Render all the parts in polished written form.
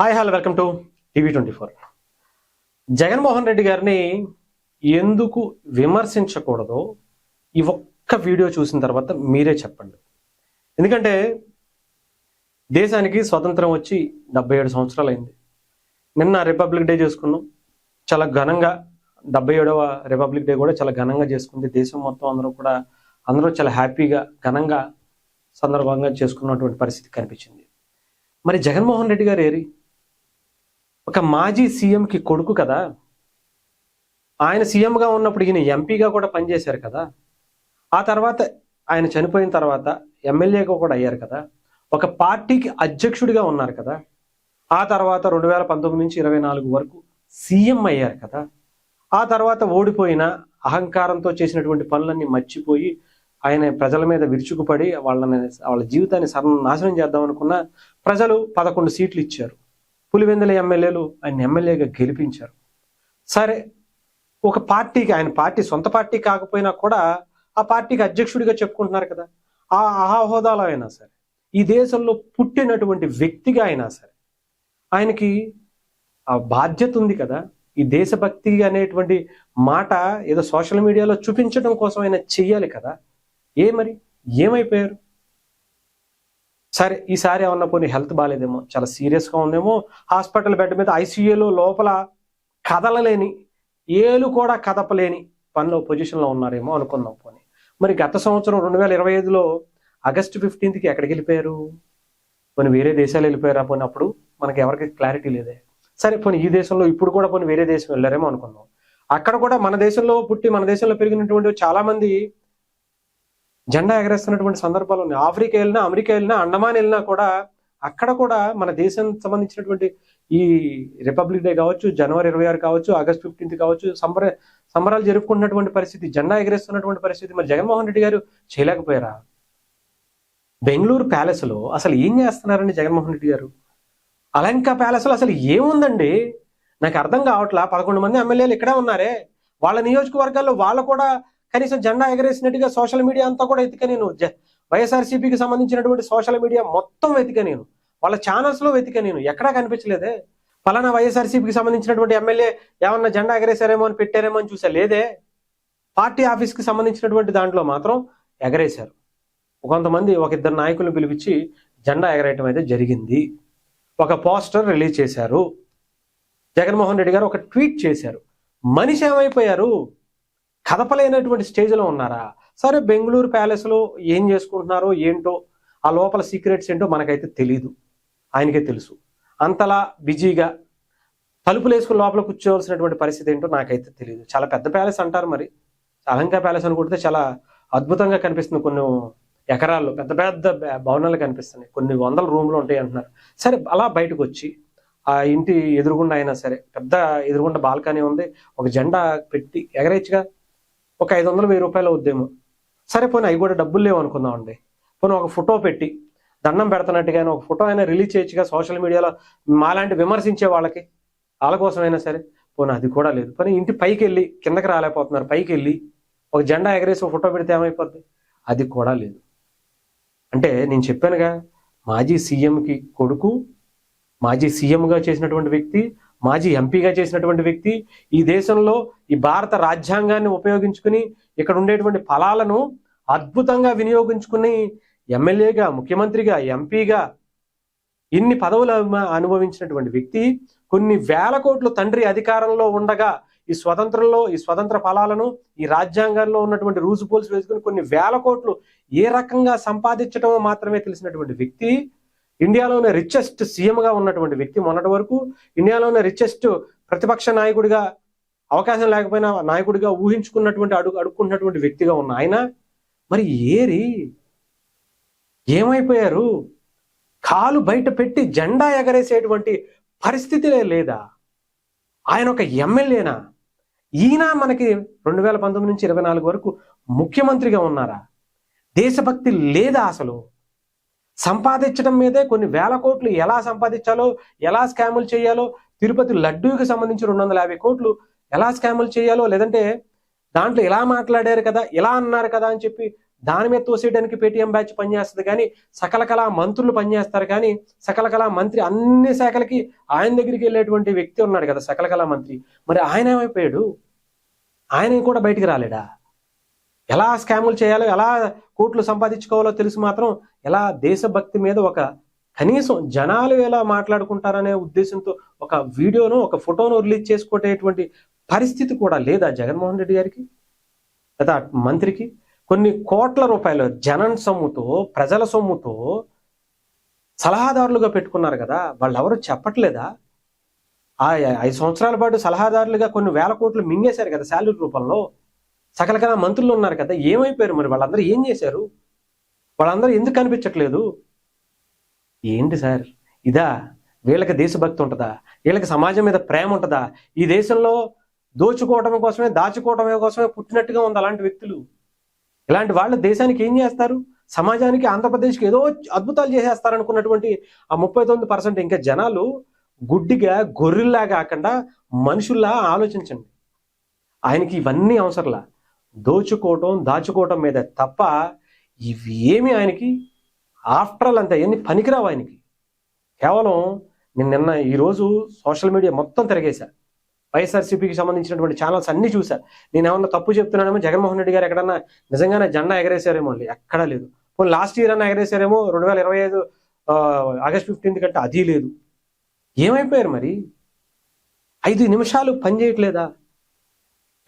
Hi hello welcome to టీవీ24. జగన్మోహన్ రెడ్డి గారిని ఎందుకు విమర్శించకూడదో ఈ ఒక్క వీడియో చూసిన తర్వాత మీరే చెప్పండి. ఎందుకంటే దేశానికి స్వతంత్రం వచ్చి 77 సంవత్సరాలు అయింది. నిన్న రిపబ్లిక్ డే చేసుకున్నాం, చాలా ఘనంగా. 77వ రిపబ్లిక్ డే కూడా చాలా ఘనంగా చేసుకుంది. దేశం మొత్తం అందరూ చాలా హ్యాపీగా ఘనంగా సందర్భంగా చేసుకున్నటువంటి పరిస్థితి కనిపించింది. మరి జగన్మోహన్ రెడ్డి గారు ఏరి ఒక మాజీ సీఎంకి కొడుకు కదా. ఆయన సీఎంగా ఉన్నప్పుడు ఈయన ఎంపీగా కూడా పనిచేశారు కదా. ఆ తర్వాత ఆయన చనిపోయిన తర్వాత ఎమ్మెల్యేగా కూడా అయ్యారు కదా. ఒక పార్టీకి అధ్యక్షుడిగా ఉన్నారు కదా. ఆ తర్వాత 2019 నుంచి 24 వరకు సీఎం అయ్యారు కదా. ఆ తర్వాత ఓడిపోయిన అహంకారంతో చేసినటువంటి పనులన్నీ మర్చిపోయి ఆయన ప్రజల మీద విరుచుకుపడి వాళ్ళ జీవితాన్ని నాశనం చేద్దాం అనుకున్న ప్రజలు 11 సీట్లు ఇచ్చారు. పులివెందుల ఎమ్మెల్యేలు ఆయన ఎమ్మెల్యేగా గెలిపించారు. సరే, ఒక పార్టీకి, ఆయన పార్టీ సొంత పార్టీ కాకపోయినా కూడా ఆ పార్టీకి అధ్యక్షుడిగా చెప్పుకుంటున్నారు కదా. ఆ హోదాలో అయినా సరే, ఈ దేశంలో పుట్టినటువంటి వ్యక్తిగా అయినా సరే ఆయనకి ఆ బాధ్యత ఉంది కదా. ఈ దేశభక్తి అనేటువంటి మాట ఏదో సోషల్ మీడియాలో చూపించడం కోసం ఆయన చెయ్యాలి కదా. మరి ఏమైపోయారు? సరే, ఈసారి ఏమన్నా పోనీ హెల్త్ బాగాలేదేమో, చాలా సీరియస్గా ఉందేమో, హాస్పిటల్ బెడ్ మీద ఐసీయూలో లోపల కదలలేని, ఏలు కూడా కదపలేని పొజిషన్లో ఉన్నారేమో అనుకుందాం. పోనీ మరి గత సంవత్సరం 2025లో ఆగస్టు 15కి ఎక్కడికి వెళ్ళిపోయారు? పోనీ వేరే దేశాలు వెళ్ళిపోయారా? పోనీ అప్పుడు మనకి ఎవరికి క్లారిటీ లేదే. సరే, పోనీ ఈ దేశంలో ఇప్పుడు కూడా పోనీ వేరే దేశం వెళ్ళారేమో అనుకుందాం. అక్కడ కూడా మన దేశంలో పుట్టి మన దేశంలో పెరిగినటువంటి చాలా మంది జెండా ఎగరేస్తున్నటువంటి సందర్భాలు ఉన్నాయి. ఆఫ్రికా వెళ్ళినా, అమెరికా వెళ్ళినా, అండమాన్ వెళ్ళినా కూడా అక్కడ కూడా మన దేశం సంబంధించినటువంటి ఈ రిపబ్లిక్ డే కావచ్చు, జనవరి 26 కావచ్చు, ఆగస్ట్ 15 కావచ్చు, సంబరాలు జరుపుకుంటున్నటువంటి పరిస్థితి, జెండా ఎగరేస్తున్నటువంటి పరిస్థితి మరి జగన్మోహన్ రెడ్డి గారు చేయలేకపోయారా? బెంగళూరు ప్యాలెస్లో అసలు ఏం చేస్తున్నారండి జగన్మోహన్ రెడ్డి గారు? అలంకా ప్యాలెస్లో అసలు ఏముందండి? నాకు అర్థం కావట్లా. 11 మంది ఎమ్మెల్యేలు ఇక్కడే ఉన్నారే, వాళ్ళ నియోజకవర్గాల్లో వాళ్ళు కూడా కనీసం జెండా ఎగరేసినట్టుగా సోషల్ మీడియా అంతా కూడా వెతికా నేను. వైఎస్ఆర్సీపీకి సంబంధించినటువంటి సోషల్ మీడియా మొత్తం వెతికా నేను, వాళ్ళ ఛానల్స్ లో వెతికా నేను, ఎక్కడా కనిపించలేదే. ఫలానా వైఎస్ఆర్సీపీకి సంబంధించినటువంటి ఎమ్మెల్యే ఏమన్నా జెండా ఎగరేసారేమో అని పెట్టారేమో అని చూసా, లేదే. పార్టీ ఆఫీస్కి సంబంధించినటువంటి దాంట్లో మాత్రం ఎగరేశారు. కొంతమంది ఒక ఇద్దరు నాయకులను పిలిపించి జెండా ఎగరేయటం అయితే జరిగింది. ఒక పోస్టర్ రిలీజ్ చేశారు. జగన్మోహన్ రెడ్డి గారు ఒక ట్వీట్ చేశారు. మనిషి ఏమైపోయారు? కదపలేనటువంటి స్టేజ్లో ఉన్నారా? సరే, బెంగళూరు ప్యాలెస్లో ఏం చేసుకుంటున్నారో ఏంటో, ఆ లోపల సీక్రెట్స్ ఏంటో మనకైతే తెలీదు, ఆయనకే తెలుసు. అంతలా బిజీగా తలుపులు వేసుకుని లోపల కూర్చోవలసినటువంటి పరిస్థితి ఏంటో నాకైతే తెలియదు. చాలా పెద్ద ప్యాలెస్ అంటారు, మరి అలంకా ప్యాలెస్ అని కొడితే చాలా అద్భుతంగా కనిపిస్తుంది. కొన్ని ఎకరాల్లో పెద్ద పెద్ద భవనాలు కనిపిస్తున్నాయి, కొన్ని వందల రూమ్లు ఉంటాయి అంటున్నారు. సరే, అలా బయటకు వచ్చి ఆ ఇంటి ఎదురుగుండా అయినా సరే, పెద్ద ఎదురుగుండా బాల్కనీ ఉంది, ఒక జెండా పెట్టి ఎగరేయచ్చుగా. ఒక 500-1000 రూపాయలు అవుద్దేమో. సరే, పోనీ అవి కూడా డబ్బులు లేవు అనుకుందాం అండి. పోనీ ఒక ఫోటో పెట్టి దండం పెడుతున్నట్టుగానే ఒక ఫోటో అయినా రిలీజ్ చేయొచ్చుగా సోషల్ మీడియాలో, మాలాంటి విమర్శించే వాళ్ళకి, వాళ్ళ కోసమైనా సరే. పోనీ అది కూడా లేదు. పోనీ ఇంటి పైకి వెళ్ళి, కిందకి రాలేకపోతున్నారు, పైకి వెళ్ళి ఒక జెండా ఎగరేసి ఒక ఫోటో పెడితే ఏమైపోద్ది? అది కూడా లేదు. అంటే నేను చెప్పానుగా, మాజీ సీఎంకి కొడుకు, మాజీ సీఎంగా చేసినటువంటి వ్యక్తి, మాజీ ఎంపీగా చేసినటువంటి వ్యక్తి, ఈ దేశంలో ఈ భారత రాజ్యాంగాన్ని ఉపయోగించుకుని ఇక్కడ ఉండేటువంటి ఫలాలను అద్భుతంగా వినియోగించుకుని ఎమ్మెల్యేగా, ముఖ్యమంత్రిగా, ఎంపీగా ఇన్ని పదవులు అనుభవించినటువంటి వ్యక్తి కొన్ని వేల కోట్లు తండ్రి అధికారంలో ఉండగా ఈ స్వతంత్ర ఫలాలను ఈ రాజ్యాంగంలో ఉన్నటువంటి రూల్స్ పోల్స్ వేసుకుని కొన్ని వేల కోట్లు ఏ రకంగా సంపాదించడం మాత్రమే తెలిసినటువంటి వ్యక్తి, ఇండియాలోనే రిచెస్ట్ సీఎంగా ఉన్నటువంటి వ్యక్తి, మొన్నటి వరకు ఇండియాలోనే రిచెస్ట్ ప్రతిపక్ష నాయకుడిగా, అవకాశం లేకపోయినా నాయకుడిగా ఊహించుకున్నటువంటి అడుక్కుంటున్నటువంటి వ్యక్తిగా ఉన్న ఆయన మరి ఏమైపోయారు? కాలు బయట పెట్టి జెండా ఎగరేసేటువంటి పరిస్థితి లేదా? ఆయన ఒక ఎమ్మెల్యేనా? ఈయన మనకి 2019 నుంచి 24 వరకు ముఖ్యమంత్రిగా ఉన్నారా? దేశభక్తి లేదా? అసలు సంపాదించడం మీదే కొన్ని వేల కోట్లు ఎలా సంపాదించాలో, ఎలా స్కాములు చేయాలో, తిరుపతి లడ్డూకి సంబంధించి 250 కోట్లు ఎలా స్కాములు చేయాలో, లేదంటే దాంట్లో ఇలా మాట్లాడారు కదా, ఇలా అన్నారు కదా అని చెప్పి దాని మీద తోసేయడానికి పేటీఎం బ్యాచ్ పనిచేస్తుంది కానీ సకల కళా మంత్రులు పనిచేస్తారు కానీ సకల కళా మంత్రి అన్ని శాఖలకి ఆయన దగ్గరికి వెళ్ళేటువంటి వ్యక్తి ఉన్నాడు కదా సకల కళా మంత్రి. మరి ఆయన ఏమైపోయాడు? ఆయన కూడా బయటికి రాలేడా? ఎలా స్కాములు చేయాలో, ఎలా కోట్లు సంపాదించుకోవాలో తెలిసి మాత్రం ఎలా దేశభక్తి మీద ఒక కనీసం జనాలు ఎలా మాట్లాడుకుంటారనే ఉద్దేశంతో ఒక వీడియోను, ఒక ఫోటోను రిలీజ్ చేసుకునేటువంటి పరిస్థితి కూడా లేదా జగన్మోహన్ రెడ్డి గారికి లేదా మంత్రికి? కొన్ని కోట్ల రూపాయలు జనం సొమ్ముతో, ప్రజల సొమ్ముతో సలహాదారులుగా పెట్టుకున్నారు కదా, వాళ్ళు ఎవరు చెప్పట్లేదా? ఆ 5 సంవత్సరాల పాటు సలహాదారులుగా కొన్ని వేల కోట్లు మింగేశారు కదా శాలరీ రూపంలో. సకల కళా మంత్రులు ఉన్నారు కదా, ఏమైపోయారు మరి? వాళ్ళందరూ ఏం చేశారు? వాళ్ళందరూ ఎందుకు కనిపించట్లేదు? ఏంటి సార్ ఇదా? వీళ్ళకి దేశభక్తి ఉంటుందా? వీళ్ళకి సమాజం మీద ప్రేమ ఉంటుందా? ఈ దేశంలో దోచుకోవటం కోసమే, దాచుకోవటం కోసమే పుట్టినట్టుగా ఉంది అలాంటి వ్యక్తులు. ఇలాంటి వాళ్ళు దేశానికి ఏం చేస్తారు? సమాజానికి, ఆంధ్రప్రదేశ్కి ఏదో అద్భుతాలు చేసేస్తారు అనుకున్నటువంటి ఆ 39% ఇంకా జనాలు గుడ్డిగా గొర్రెల్లా కాకుండా మనుషుల్లా ఆలోచించండి. ఆయనకి ఇవన్నీ అవసరంలా, దోచుకోవటం దాచుకోవటం మీద తప్ప ఇవి ఏమి ఆయనకి ఆఫ్టర్ ఆల్ అంతా ఎన్ని పనికిరావు ఆయనకి. కేవలం నిన్న ఈరోజు సోషల్ మీడియా మొత్తం తిరగేశా, వైఎస్ఆర్సీపీకి సంబంధించినటువంటి ఛానల్స్ అన్ని చూసా. నేను ఏమన్నా తప్పు చెప్తున్నానేమో, జగన్మోహన్ రెడ్డి గారు ఎక్కడన్నా నిజంగానే జెండా ఎగరేసారేమో, ఎక్కడా లేదు. లాస్ట్ ఇయర్ అన్నా ఎగరేసారేమో, 2025 ఆగస్ట్ 15 కంటే అది లేదు. ఏమైపోయారు మరి? 5 నిమిషాలు పనిచేయట్లేదా?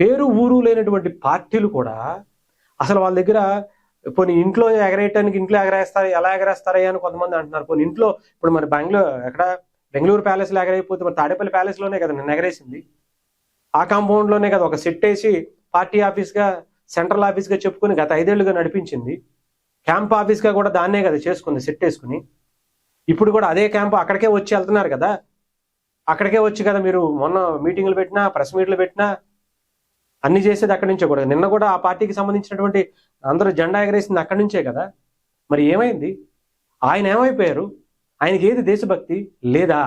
పేరు ఊరు లేనటువంటి పార్టీలు కూడా అసలు వాళ్ళ దగ్గర పోనీ ఇంట్లో ఎగరేయటానికి ఇంట్లో ఎగరేస్తారు, ఎలా ఎగరేస్తారా అని కొంతమంది అంటున్నారు. పోనీ ఇంట్లో ఇప్పుడు మరి బెంగళూరు ప్యాలెస్లో ఎగరైపోతే మరి తాడేపల్లి ప్యాలెస్లోనే కదా నిన్న ఎగరేసింది. ఆ కాంపౌండ్లోనే కదా ఒక సెట్ వేసి పార్టీ ఆఫీస్గా, సెంట్రల్ ఆఫీస్గా చెప్పుకుని గత 5 ఏళ్లుగా నడిపించింది. క్యాంప్ ఆఫీస్గా కూడా దాన్నే కదా చేసుకుంది సెట్ వేసుకుని. ఇప్పుడు కూడా అదే క్యాంపు అక్కడికే వచ్చి వెళ్తున్నారు కదా, అక్కడికే వచ్చి కదా మీరు మొన్న మీటింగ్లు పెట్టినా, ప్రెస్ మీట్లు పెట్టినా అన్ని చేసేది అక్కడి నుంచే కూడా. నిన్న కూడా ఆ పార్టీకి సంబంధించినటువంటి అందరూ జెండా ఎగరేసింది అక్కడి నుంచే కదా. మరి ఏమైంది? ఆయన ఏమైపోయారు? ఆయనకి ఏది దేశభక్తి లేదా?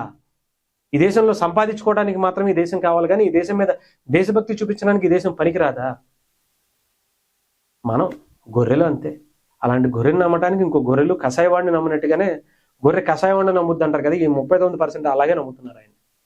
ఈ దేశంలో సంపాదించుకోవడానికి మాత్రమే ఈ దేశం కావాలి కానీ ఈ దేశం మీద దేశభక్తి చూపించడానికి ఈ దేశం పనికిరాదా? మనం గొర్రెలు అంతే. అలాంటి గొర్రెని నమ్మటానికి ఇంకో గొర్రెలు కషాయవాడిని నమ్మినట్టుగానే గొర్రె కషాయవాడిని నమ్ముద్ది అంటారు కదా, ఈ 39% అలాగే నమ్ముతున్నారు ఆయన.